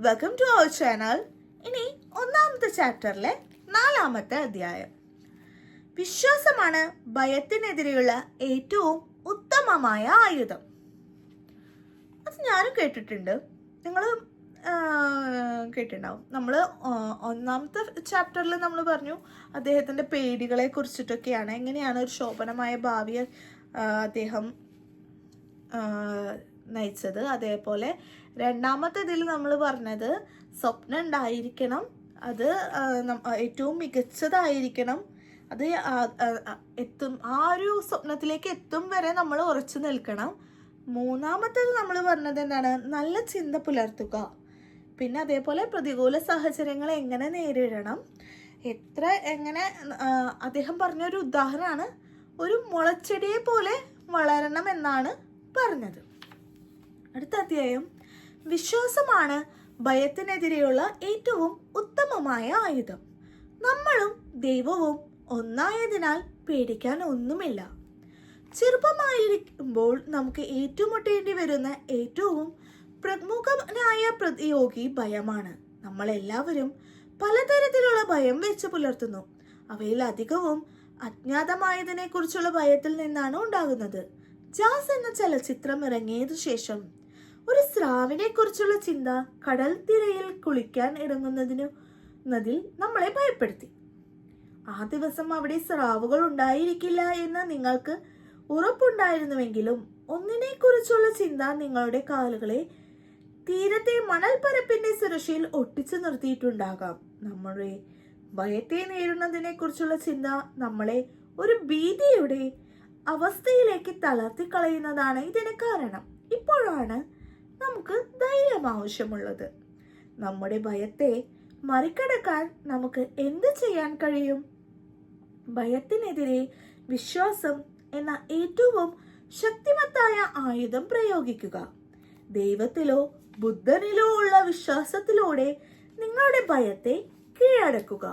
Welcome to our channel. ഇനി ഒന്നാമത്തെ ചാപ്റ്ററിലെ 4ാമത്തെ അധ്യായം. വിശ്വാസമാണ് ഭയത്തിനെതിരെയുള്ള ഏറ്റവും ഉത്തമമായ ആയുധം. അത് ഞാനും കേട്ടിട്ടുണ്ട്, നിങ്ങൾ കേട്ടിട്ടുണ്ടാവും. നമ്മൾ ഒന്നാമത്തെ ചാപ്റ്ററിൽ നമ്മൾ പറഞ്ഞു അദ്ദേഹത്തിൻ്റെ പേടികളെ കുറിച്ചിട്ടൊക്കെയാണ്, എങ്ങനെയാണ് ഒരു ശോഭനമായ ഭാവിയെ അദ്ദേഹം നയിച്ചത്. അതേപോലെ രണ്ടാമത്തേതിൽ നമ്മൾ പറഞ്ഞത് സ്വപ്നം ഉണ്ടായിരിക്കണം, അത് ഏറ്റവും മികച്ചതായിരിക്കണം, അത് ആ ഒരു സ്വപ്നത്തിലേക്ക് എത്തും വരെ നമ്മൾ ഉറച്ചു നിൽക്കണം. മൂന്നാമത്തേത് നമ്മൾ പറഞ്ഞത് എന്താണ്? നല്ല ചിന്ത പുലർത്തുക. പിന്നെ അതേപോലെ പ്രതികൂല സാഹചര്യങ്ങളെ എങ്ങനെ നേരിടണം, എങ്ങനെ അദ്ദേഹം പറഞ്ഞൊരു ഉദാഹരണമാണ്, ഒരു മുളച്ചെടിയെ പോലെ വളരണം എന്നാണ് പറഞ്ഞത്. അടുത്ത അധ്യായം, വിശ്വാസമാണ് ഭയത്തിനെതിരെയുള്ള ഏറ്റവും ഉത്തമമായ ആയുധം. നമ്മളും ദൈവവും ഒന്നായതിനാൽ പേടിക്കാൻ ഒന്നുമില്ല. ചെറുപ്പമായിരിക്കുമ്പോൾ നമുക്ക് ഏറ്റുമുട്ടേണ്ടി വരുന്ന ഏറ്റവും പ്രമുഖനായ പ്രതിയോഗി ഭയമാണ്. നമ്മളെല്ലാവരും പലതരത്തിലുള്ള ഭയം വെച്ച് പുലർത്തുന്നു. അവയിൽ അധികവും അജ്ഞാതമായതിനെ കുറിച്ചുള്ള ഭയത്തിൽ നിന്നാണ് ഉണ്ടാകുന്നത്. ജാസ് എന്ന ചലച്ചിത്രം ഇറങ്ങിയതിനു ശേഷം ഒരു സ്രാവിനെ കുറിച്ചുള്ള ചിന്ത കടൽ തിരയിൽ കുളിക്കാൻ ഇറങ്ങുന്നതിൽ നമ്മളെ ഭയപ്പെടുത്തി. ആ ദിവസം അവിടെ സ്രാവുകൾ ഉണ്ടായിരിക്കില്ല എന്ന് നിങ്ങൾക്ക് ഉറപ്പുണ്ടായിരുന്നുവെങ്കിലും ഒന്നിനെ കുറിച്ചുള്ള ചിന്ത നിങ്ങളുടെ കാലുകളെ തീരത്തെ മണൽപ്പരപ്പിന്റെ സുരക്ഷയിൽ ഒട്ടിച്ചു നിർത്തിയിട്ടുണ്ടാകാം. നമ്മുടെ ഭയത്തെ നേരിടുന്നതിനെ കുറിച്ചുള്ള ചിന്ത നമ്മളെ ഒരു ഭീതിയുടെ അവസ്ഥയിലേക്ക് തളർത്തിക്കളയുന്നതാണ് ഇതിന് കാരണം. ഇപ്പോഴാണ് നമുക്ക് ധൈര്യം ആവശ്യമുള്ളത്. നമ്മുടെ ഭയത്തെ മറികടക്കാൻ നമുക്ക് എന്ത് ചെയ്യാൻ കഴിയും? ഭയത്തിനെതിരെ വിശ്വാസം എന്ന ഏറ്റവും ശക്തിമത്തായ ആയുധം പ്രയോഗിക്കുക. ദൈവത്തിലോ ബുദ്ധനിലോ ഉള്ള വിശ്വാസത്തിലൂടെ നിങ്ങളുടെ ഭയത്തെ കീഴടക്കുക.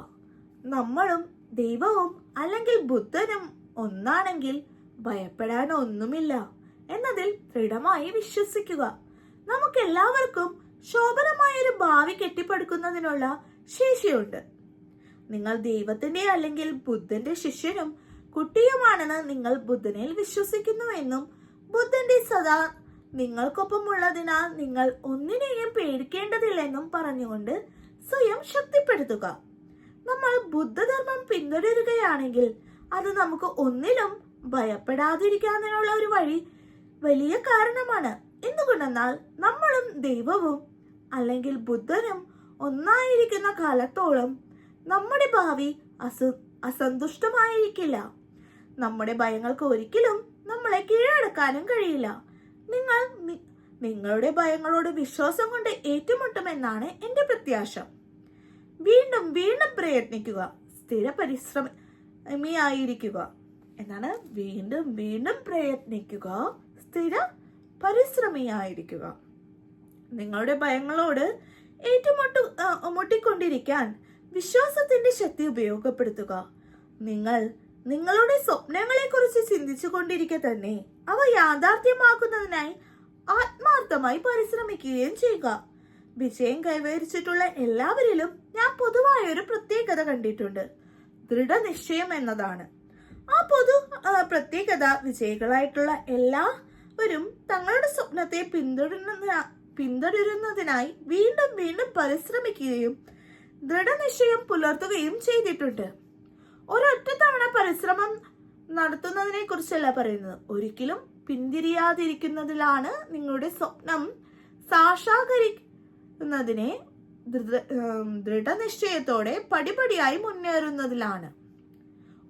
നമ്മളും ദൈവവും അല്ലെങ്കിൽ ബുദ്ധനും ഒന്നാണെങ്കിൽ ഭയപ്പെടാൻ ഒന്നുമില്ല എന്നതിൽ ദൃഢമായി വിശ്വസിക്കുക. നമുക്കെല്ലാവർക്കും ശോഭനമായൊരു ഭാവി കെട്ടിപ്പടുക്കുന്നതിനുള്ള ശേഷിയുണ്ട്. നിങ്ങൾ ദൈവത്തിന്റെ അല്ലെങ്കിൽ ബുദ്ധന്റെ ശിഷ്യനും കുട്ടിയുമാണെന്ന് നിങ്ങൾ ബുദ്ധനിൽ വിശ്വസിക്കുന്നുവെന്നും ബുദ്ധന്റെ സദാ നിങ്ങൾക്കൊപ്പമുള്ളതിനാൽ നിങ്ങൾ ഒന്നിനെയും പേടിക്കേണ്ടതില്ലെന്നും പറഞ്ഞുകൊണ്ട് സ്വയം ശക്തിപ്പെടുത്തുക. നമ്മൾ ബുദ്ധധർമ്മം പിന്തുടരുകയാണെങ്കിൽ അത് നമുക്ക് ഒന്നിലും ഭയപ്പെടാതിരിക്കാനുള്ള ഒരു വലിയ കാരണമാണ്. എന്തുകൊണ്ടെന്നാൽ നമ്മളും ദൈവവും അല്ലെങ്കിൽ ബുദ്ധനും ഒന്നായിരിക്കുന്ന കാലത്തോളം നമ്മുടെ ഭാവി അസന്തുഷ്ടമായിരിക്കില്ല. നമ്മുടെ ഭയങ്ങൾക്ക് ഒരിക്കലും നമ്മളെ കീഴടക്കാനും കഴിയില്ല. നിങ്ങൾ നിങ്ങളുടെ ഭയങ്ങളോട് വിശ്വാസം കൊണ്ട് ഏറ്റുമുട്ടുമെന്നാണ് എന്റെ പ്രത്യാശ. വീണ്ടും വീണ്ടും പ്രയത്നിക്കുക, സ്ഥിര പരിശ്രമിയായിരിക്കുക എന്നാണ്. വീണ്ടും വീണ്ടും പ്രയത്നിക്കുക, സ്ഥിര പരിശ്രമിയായിരിക്കുക. നിങ്ങളുടെ ഭയങ്ങളോട് മുട്ടിക്കൊണ്ടിരിക്കാൻ വിശ്വാസത്തിന്റെ ശക്തി ഉപയോഗപ്പെടുത്തുക. നിങ്ങൾ നിങ്ങളുടെ സ്വപ്നങ്ങളെ കുറിച്ച് ചിന്തിച്ചു കൊണ്ടിരിക്കെ തന്നെ അവ യാഥാർത്ഥ്യമാക്കുന്നതിനായി ആത്മാർത്ഥമായി പരിശ്രമിക്കുകയും ചെയ്യുക. വിജയം കൈവരിച്ചിട്ടുള്ള എല്ലാവരിലും ഞാൻ പൊതുവായ ഒരു പ്രത്യേകത കണ്ടിട്ടുണ്ട്, ദൃഢനിശ്ചയം എന്നതാണ്. ആ പ്രത്യേകത വിജയികളായിട്ടുള്ള എല്ലാവരും തങ്ങളുടെ സ്വപ്നത്തെ പിന്തുടരുന്നതിനായി വീണ്ടും വീണ്ടും പരിശ്രമിക്കുകയും ദൃഢനിശ്ചയം പുലർത്തുകയും ചെയ്തിട്ടുണ്ട്. ഒരൊറ്റ തവണ പരിശ്രമം നടത്തുന്നതിനെ കുറിച്ചല്ല പറയുന്നത്, ഒരിക്കലും പിന്തിരിയാതിരിക്കുന്നതിലാണ്. നിങ്ങളുടെ സ്വപ്നം സാക്ഷാത്കരിക്കുന്നതിനെ ദൃഢനിശ്ചയത്തോടെ പടിപടിയായി മുന്നേറുന്നതിലാണ്.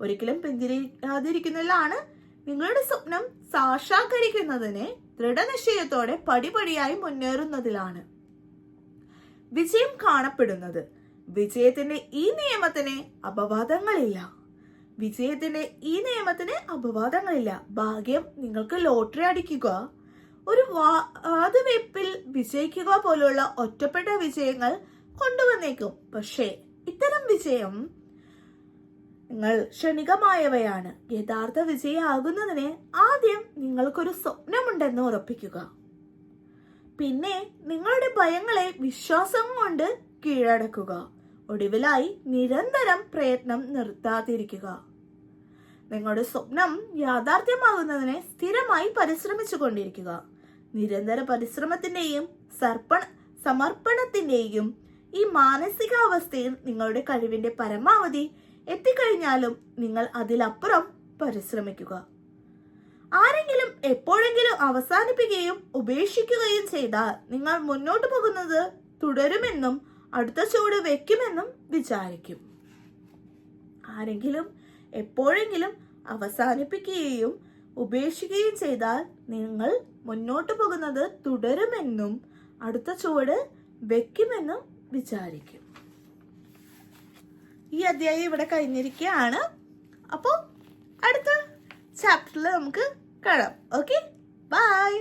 ഒരിക്കലും പിന്തിരിയാതിരിക്കുന്നതിലാണ്. നിങ്ങളുടെ സ്വപ്നം സാക്ഷാത്കരിക്കുന്നതിനെ ദൃഢനിശ്ചയത്തോടെ പടിപടിയായി മുന്നേറുന്നതിലാണ് വിജയം കാണപ്പെടുന്നത്. വിജയത്തിന്റെ ഈ നിയമത്തിന് അപവാദങ്ങളില്ല. ഭാഗ്യം നിങ്ങൾക്ക് ലോട്ടറി അടിക്കുക, ഒരു വാതുവെപ്പിൽ വിജയിക്കുക പോലുള്ള ഒറ്റപ്പെട്ട വിജയങ്ങൾ കൊണ്ടുവന്നേക്കും. പക്ഷേ ഇത്തരം വിജയം നിങ്ങൾ ക്ഷണികമായവയാണ്. യഥാർത്ഥ വിജയിയാകുന്നതിന് ആദ്യം നിങ്ങൾക്കൊരു സ്വപ്നമുണ്ടെന്ന് ഉറപ്പിക്കുക. പിന്നെ നിങ്ങളുടെ ഭയങ്ങളെ വിശ്വാസം കൊണ്ട് കീഴടക്കുക. ഒടുവിലായി നിരന്തരം പ്രയത്നം നിർത്താതിരിക്കുക. നിങ്ങളുടെ സ്വപ്നം യാഥാർത്ഥ്യമാകുന്നതിനെ സ്ഥിരമായി പരിശ്രമിച്ചു കൊണ്ടിരിക്കുക. നിരന്തര പരിശ്രമത്തിന്റെയും സമർപ്പണത്തിന്റെയും ഈ മാനസികാവസ്ഥയിൽ നിങ്ങളുടെ കഴിവിന്റെ പരമാവധി എത്തിക്കഴിഞ്ഞാലും നിങ്ങൾ അതിലപ്പുറം പരിശ്രമിക്കുക. ആരെങ്കിലും എപ്പോഴെങ്കിലും അവസാനിപ്പിക്കുകയും ഉപേക്ഷിക്കുകയും ചെയ്താൽ നിങ്ങൾ മുന്നോട്ട് പോകുന്നത് തുടരുമെന്നും അടുത്ത ചുവട് വെക്കുമെന്നും വിചാരിക്കും. ആരെങ്കിലും എപ്പോഴെങ്കിലും അവസാനിപ്പിക്കുകയും ഉപേക്ഷിക്കുകയും ചെയ്താൽ നിങ്ങൾ മുന്നോട്ട് പോകുന്നത് തുടരുമെന്നും അടുത്ത ചുവട് വെക്കുമെന്നും വിചാരിക്കും. ഈ അധ്യായം ഇവിടെ കഴിഞ്ഞിരിക്കുകയാണ്. അപ്പോൾ അടുത്ത ചാപ്റ്ററിൽ നമുക്ക് കാണാം. Okay, by.